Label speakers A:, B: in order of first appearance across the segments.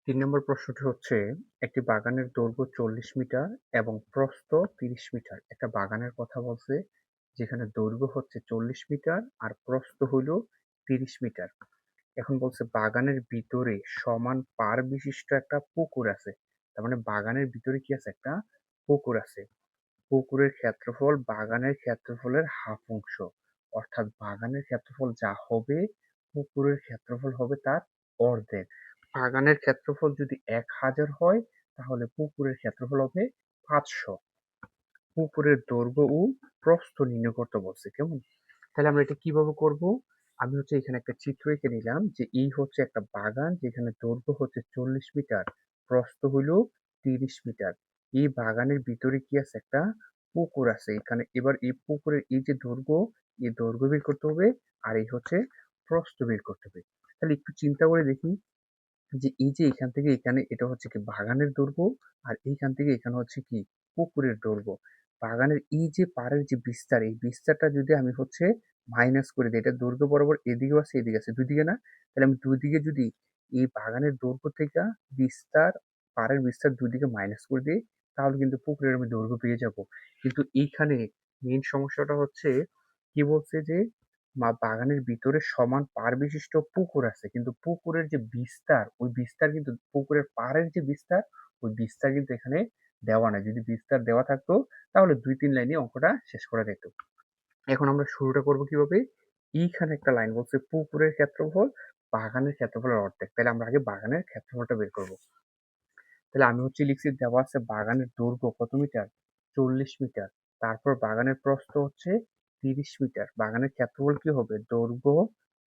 A: ৩ নম্বর প্রশ্নটি হচ্ছে, একটি বাগানের দৈর্ঘ্য ৪০ মিটার এবং প্রস্থ ৩০ মিটার। একটা বাগানের কথা বলছে, যেখানে দৈর্ঘ্য হচ্ছে ৪০ মিটার আর প্রস্থ হইল ৩০ মিটার। এখন বলছে বাগানের ভিতরে সমান পাড় বিশিষ্ট একটা পুকুর আছে। তার মানে বাগানের ভিতরে কি আছে? একটা পুকুর আছে। পুকুরের ক্ষেত্রফল বাগানের ক্ষেত্রফলের হাফ অংশ। অর্থাৎ বাগানের ক্ষেত্রফল যা হবে, পুকুরের ক্ষেত্রফল হবে তার অর্ধেক। বাগানের ক্ষেত্রফল যদি ১,০০০ হয়, তাহলে পুকুরের ক্ষেত্রফল হবে ৫০০। পুকুরের দৈর্ঘ্য ও প্রস্থ নির্ণয় করতে বলছে, কেমন? তাহলে আমরা এটা কিভাবে করব? আমি হচ্ছে এখানে একটা চিত্র এঁকে নিলাম যে এই হচ্ছে একটা বাগান, যেখানে দৈর্ঘ্য হচ্ছে ৪০ মিটার, প্রস্থ হইল ৩০ মিটার। এই বাগানের ভিতরে কি আছে? একটা পুকুর আছে। এখানে এবার এই পুকুরের এই যে দৈর্ঘ্য, এই দৈর্ঘ্য বের করতে হবে, আর এই হচ্ছে প্রস্থ বের করতে হবে। তাহলে একটু চিন্তা করে দেখি যে এই যে এখান থেকে এখানে এটা হচ্ছে কি বাগানের দৈর্ঘ্য, আর এইখান থেকে এখানে হচ্ছে কি পুকুরের দৈর্ঘ্য। বাগানের এই যে পাড়ের যে বিস্তার, এই বিস্তারটা যদি আমি হচ্ছে মাইনাস করে দিই, এটা দৈর্ঘ্য বরাবর এদিকেও আছে এদিকে আছে, দুই দিকে না? তাহলে আমি দুই দিকে যদি এই বাগানের দৈর্ঘ্য থেকে বিস্তার, পাড়ের বিস্তার দুই দিকে মাইনাস করে দিই, তাহলে কিন্তু পুকুরের আমি দৈর্ঘ্য পেয়ে যাব। কিন্তু এইখানে মেইন সমস্যাটা হচ্ছে, কি বলছে যে বাগানের ভিতরে সমান পাড় বিশিষ্ট পুকুর আছে, কিন্তু পুকুরের যে বিস্তার, ওই বিস্তার কিন্তু পুকুরের পাড়ের যে বিস্তার, ওই বিস্তার কিন্তু এখানে দেওয়া নাই। যদি বিস্তার দেওয়া থাকতো, তাহলে ২-৩ লাইনে অঙ্কটা শেষ করা যেত। এখন আমরা শুরুটা করব কিভাবে? এইখানে একটা লাইন বলছে পুকুরের ক্ষেত্রফল বাগানের ক্ষেত্রফলের অর্ধেক। তাহলে আমরা আগে বাগানের ক্ষেত্রফলটা বের করব। তাহলে আমি হচ্ছে লিখছি, দেওয়া আছে বাগানের দৈর্ঘ্য কত মিটার? ৪০ মিটার। তারপর বাগানের প্রস্থ হচ্ছে ৩০ মিটার। বাগানের ক্ষেত্রফল কি হবে? দৈর্ঘ্য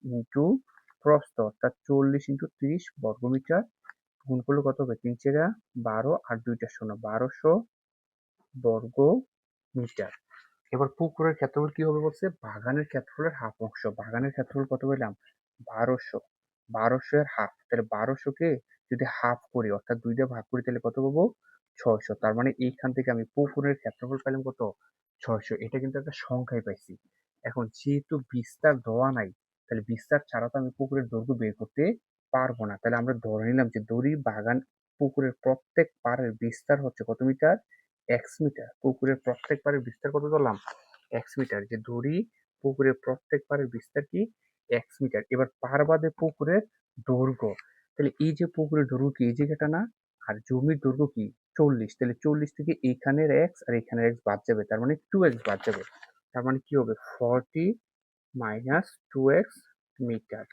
A: ইন্টু প্রস্থ, অর্থাৎ ৪০ ইন্টু ৩০ বর্গমিটার। গুণ করলে কত হবে? ৩ × ১২ আর ২টা ০, ১২০০ বর্গ মিটার। এবার পুকুরের ক্ষেত্রফল কি হবে বলছে? বাগানের ক্ষেত্রফলের হাফ অংশ। বাগানের ক্ষেত্রফল কত পেলাম? ১২০০। ১২০০ এর হাফ। তাহলে ১২০০ কে যদি হাফ করি, অর্থাৎ ২ দিয়ে ভাগ করি, তাহলে কত পাবো? ৬০০। তার মানে এইখান থেকে আমি পুকুরের ক্ষেত্রফল পেলাম কত? ৬০০। এটা কিন্তু একটা সংখ্যায় পাইছি। এখন যেহেতু বিস্তার দেওয়া নাই, তাহলে বিস্তার ছাড়া তো আমি পুকুরের দৈর্ঘ্য বের করতে পারবো না। তাহলে আমরা ধরে নিলাম যে বাগান পুকুরের প্রত্যেক পাড়ের বিস্তার হচ্ছে কত মিটার? X metre. পুকুরের প্রত্যেক পাড়ের বিস্তার কত ধরলাম? X metre. যে পুকুরের প্রত্যেক পাড়ের বিস্তার কি? X metre. এবার পাড় বাদে পুকুরের দৈর্ঘ্য। তাহলে এই যে পুকুরের দৈর্ঘ্য কি এই জায়গাটা না? আর জমির দৈর্ঘ্য কি? ৪০। তাহলে ৪০ থেকে এইখানের এক্স আর এখানের এক্স বাদ যাবে, তার মানে 2x বাদ যাবে। তার মানে কি হবে? 40 মাইনাস 2x মিটার।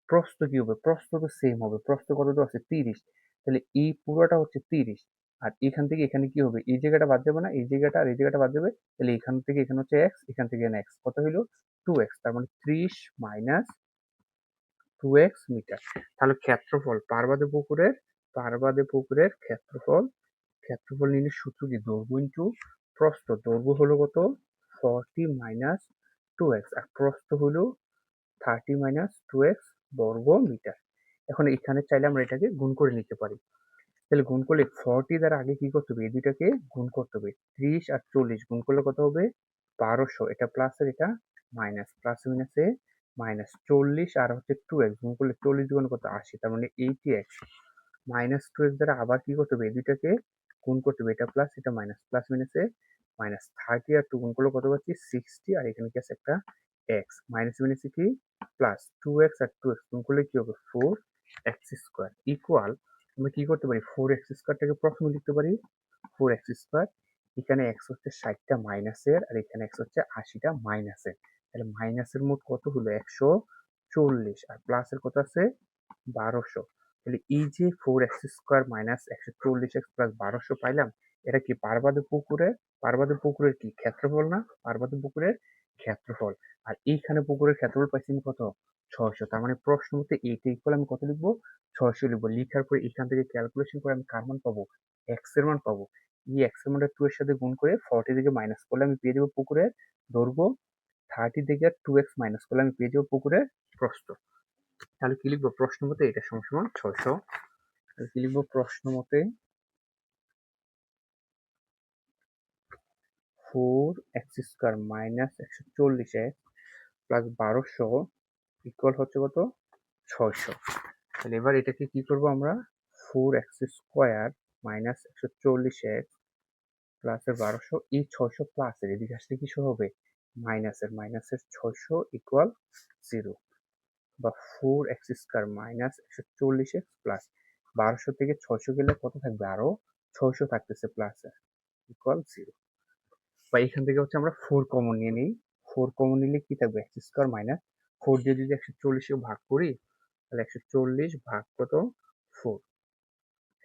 A: প্রস্থ কি হবে? প্রস্থ তো সেম হবে। প্রস্থ কত দেওয়া আছে? ৩০। তাহলে এই পুরোটা হচ্ছে ৩০। আর এখান থেকে এখানে কি হবে? এই জায়গাটা বাদ যাবে না? এই জায়গাটা আর এই জায়গাটা বাদ যাবে। তাহলে এখান থেকে এখানে হচ্ছে এক্স, এখান থেকে এখানে এক্স। কত হইল? 2x। তার মানে 30 মাইনাস 2x মিটার। তাহলে ক্ষেত্রফল পাড়বাদে পুকুরের ক্ষেত্রফল, ক্ষেত্রফল নির্ণয়ের সূত্র কি? দৈর্ঘ্য ইন্টু প্রস্থ। দৈর্ঘ্য হলো কত? 40 মাইনাস 2x, আর প্রস্থ হলো 30 মাইনাস 2x বর্গ মিটার। এখন এখানে চাইলে আমরা এটাকে গুণ করে নিতে পারি। তাহলে গুণ করলে 40 দ্বারা আগে কি করতে হবে? এই দুইটাকে গুণ করতে হবে। 30 আর 40 গুণ করলে কত হবে? 1200। এটা প্লাস আর এটা মাইনাস, প্লাস মাইনাসে মাইনাস। 40 আর হচ্ছে 2x গুণ করলে 40 দুগুণ কত? 80। তার মানে 80x মাইনাস 2x দ্বারা আবার কি করতে হবে? এই দুইটাকে গুণ করতে হবে। এটা প্লাস এটা মাইনাস, প্লাস মাইনাসে মাইনাস। 30 আর 2 গুণ করলে কত পাচ্ছি? 60। আর এখানে কি আছে? একটা x। মাইনাস মাইনাসে কি প্লাস, 2x আর 2x গুণ করলে কি হবে? 4x স্কোয়ার ইকুয়াল, আমরা কি করতে পারি? 4x স্কোয়ারটাকে প্রথমে লিখতে পারি 4x স্কোয়ার। এখানে x হচ্ছে 60টা মাইনাসের, আর এখানে x হচ্ছে 80টা মাইনাসের। তাহলে মাইনাসের মোট কত হলো? 140। আর প্লাসের কত আছে? 1200। তাহলে এই যে 4x square minus 140x plus 1200 পাইলাম, এটা কি পার্বাদে পুকুরের কি ক্ষেত্রফল না? পার্বাদে পুকুরের ক্ষেত্রফল। আর এইখানে পুকুরের ক্ষেত্রফল পাইছি আমি কত? 600। তার মানে প্রশ্ন মতে এইটা ইকুয়াল আমি কত লিখবো? 600 লিখবো। লিখার পরে এখান থেকে ক্যালকুলেশন করে আমি কার মান পাবো? x এর মান পাবো। এই x এর মানটা 2 এর সাথে গুণ করে 40 থেকে মাইনাস করলে আমি পেয়ে যাবো পুকুরের দৈর্ঘ্য। 30 থেকে 2x মাইনাস করলে আমি পেয়ে যাবো পুকুরের প্রস্থ। তাহলে কি লিখবো? প্রশ্ন মতে এটা সমান 600। তাহলে কি লিখবো? প্রশ্ন মতে 4x square minus 140x plus 1200 equal হচ্ছে কত? 600। তাহলে এবার এটাকে কি করবো আমরা? 4x স্কোয়ার মাইনাস 140x প্লাসের 1200 এই 600 প্লাসের এদিকে আসলে কিছু হবে মাইনাসের 600 ইকুয়াল 0 বা 4x square minus 140x plus 1200 থেকে 600 গেলে কত থাকবে আরো 600 থাকতেছে প্লাসের ইকুয়াল 0 বা এখান থেকে হচ্ছে আমরা 4 কমন নিয়ে নিই 4 কমন নিলে কি থাকবে x স্কোয়ার মাইনাস 4 দিয়ে যদি 140 ভাগ করি তাহলে 140 ভাগ কত 4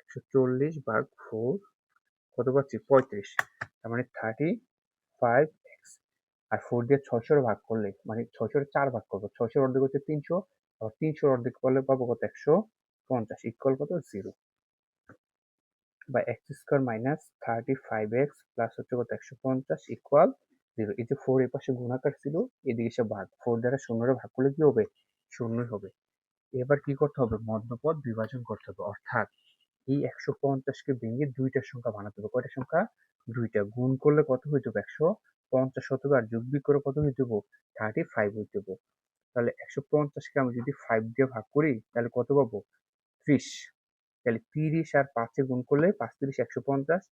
A: 140 ভাগ 4 কত পাচ্ছি 35 তার মানে 35x আর 4 দিয়ে 600 ভাগ করলে মানে 600 4 ভাগ করবো 600 অর্ধেক হচ্ছে 300 আর 300 অর্ধেক করলে পাবো কত 150 ইকুয়াল কত 0 বা x square minus 35x plus হচ্ছে কত 150 ইকুয়াল 0 এই যে 4 এর পাশে গুণাকার ছিল এদিকে এসে ভাগ 4 দ্বারা 0 ভাগ করলে কি হবে শূন্যই হবে এবার কি করতে হবে মধ্যপদ বিভাজন করতে হবে অর্থাৎ এই 150 কে ভেঙে দুইটার সংখ্যা বানাতে হবে কয়টা সংখ্যা দুইটা গুণ করলে কত হয়ে যাবে 150 হতে আর যোগ বিয়োগ করে কত হয়ে যাবো 35 হয়ে যাবো তাহলে 150 কে আমি যদি 5 দিয়ে ভাগ করি তাহলে কত পাবো 30 তাহলে 30 আর 5 গুণ করলে 5 30 150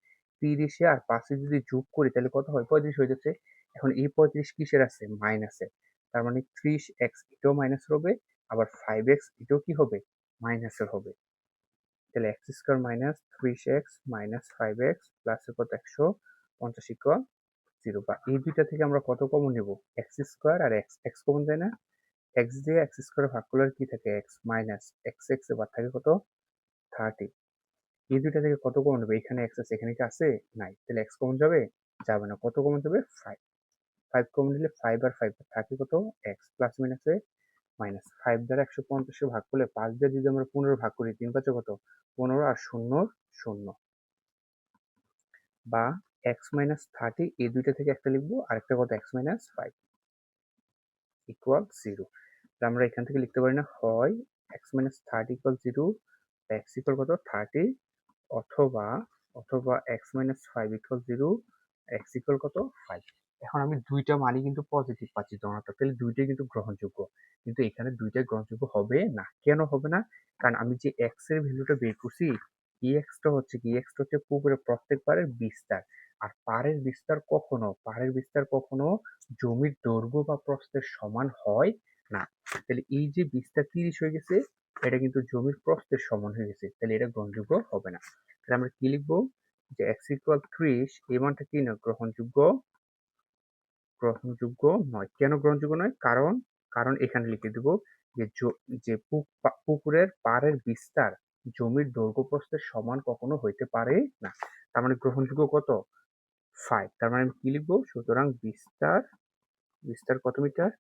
A: 30 আর 5 যদি যোগ করি তাহলে কত হয় 35 হয়ে যাচ্ছে এখন এই 35 কিসের আছে মাইনাসে তার মানে 30x এটাও মাইনাস হবে আবার 5x এটাও কি হবে মাইনাসের হবে তাহলে x square minus 3x minus 5x plus কত 150 ইকুয়াল 0 বা এই দুইটা থেকে আমরা কত কমন নেব x স্কোয়ার আর x কমন যায় না x দিয়ে x স্কোয়ার ভাগ করলে কি থাকে x মাইনাস x এবার থাকে কত 30 এই দুইটা থেকে কত কমন হবে এখানে x আছে এখানে কি আছে নাই তাহলে x কমন যাবে যাবে না কত কমন যাবে 5 5 কমন নিলে 5 আর 5 থাকে কত x প্লাস মাইনাসে মাইনাস 5 দ্বারা 150 ভাগ করলে 5 দিয়ে যদি আমরা 15 ভাগ করি 3 5 কত 15 আর 0 0 বা x মাইনাস 30 এই দুইটা থেকে একটা লিখবো আরেকটা কত x মাইনাস 5 ইকুয়াল 0 আমরা এখান থেকে লিখতে পারি না হয় x minus 30 equal 0 x equal কত 30 অথবা অথবা x minus 5 equal 0 x equal কত 5 এখন আমি দুইটা মানই কিন্তু পজিটিভ পাচ্ছি দোনোটা তাহলে দুইটাই কিন্তু গ্রহণযোগ্য কিন্তু এখানে দুইটাই গ্রহণযোগ্য হবে না কেন হবে না কারণ আমি যে x এর ভ্যালুটা বের করছি ex টা হচ্ছে কি ex টা হচ্ছে পুকুরের প্রত্যেক পারের বিস্তার আর পাড়ের বিস্তার কখনো জমির দৈর্ঘ্য বা প্রস্থের সমান হয় না তাহলে এই যে বিস্তার 30 হয়ে গেছে এটা কিন্তু জমির প্রস্থের সমান হয়ে গেছে তাহলে এটা গ্রহণযোগ্য হবে না তাহলে আমরা কি লিখবো যে x ইকুয়াল 30 এই মানটা কি না গ্রহণযোগ্য নয় কেন গ্রহণযোগ্য নয় কারণ কারণ এখানে লিখে দেব যে যে পুকুরের পাড়ের বিস্তার জমির দৈর্ঘ্য প্রস্থের সমান কখনো হইতে পারে না তার মানে গ্রহণযোগ্য কত 5 তার মানে আমি কি লিখবো সুতরাং বিস্তার বিস্তার কত মিটার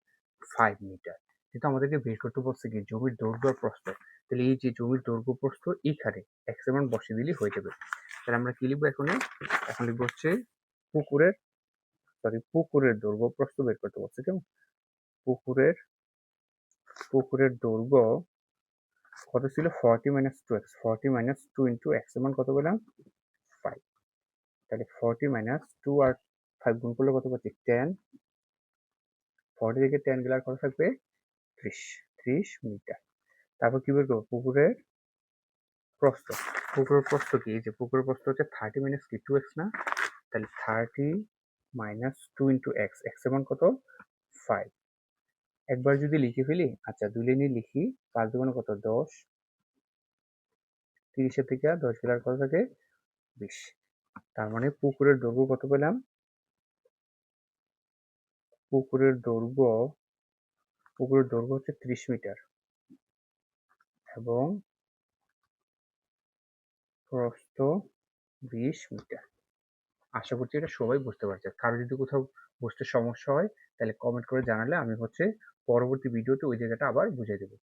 A: 5 মিটার কিন্তু আমাদেরকে বের করতে বলছে কি জমির দৈর্ঘ্য আর প্রস্থ তাহলে এই যে জমির দৈর্ঘ্য প্রস্থ এইখানে x এর মান বসিয়ে দিলেই হয়ে যাবে তাহলে আমরা কি লিখবো এখন লিখবো হচ্ছে পুকুরের দৈর্ঘ্য প্রস্থ বের করতে বলছে কেমন পুকুরের পুকুরের দৈর্ঘ্য কত ছিল 40 minus 2x 40 minus 2 into x এর মান কত পেলাম 5 তাহলে 40 মাইনাস 2 আর 5 গুণ করলে কত পাচ্ছি 10 40 থেকে 10 গেলে আর কত থাকবে 30 মিটার তারপর কি বের করবো পুকুরের প্রস্থ কি এই যে পুকুরের প্রস্থ হচ্ছে 30 মাইনাস কি 2x না তাহলে 30 মাইনাস 2 ইন্টু x x এর মান কত 5 একবার যদি লিখে ফেলি আচ্ছা 2 লাইনে লিখি 5 দুগুণে কত 10 30 এর থেকে 10 গেলে আর কত থাকে 20 তার মানে পুকুরের দৈর্ঘ্য কত পেলাম পুকুরের দৈর্ঘ্য হচ্ছে 30 মিটার এবং প্রস্থ 20 মিটার আশা করছি এটা সবাই বুঝতে পারছে কারো যদি কোথাও বুঝতে সমস্যা হয় তাহলে কমেন্ট করে জানালে আমি হচ্ছে পরবর্তী ভিডিওতে ওই জায়গাটা আবার বুঝিয়ে দেবো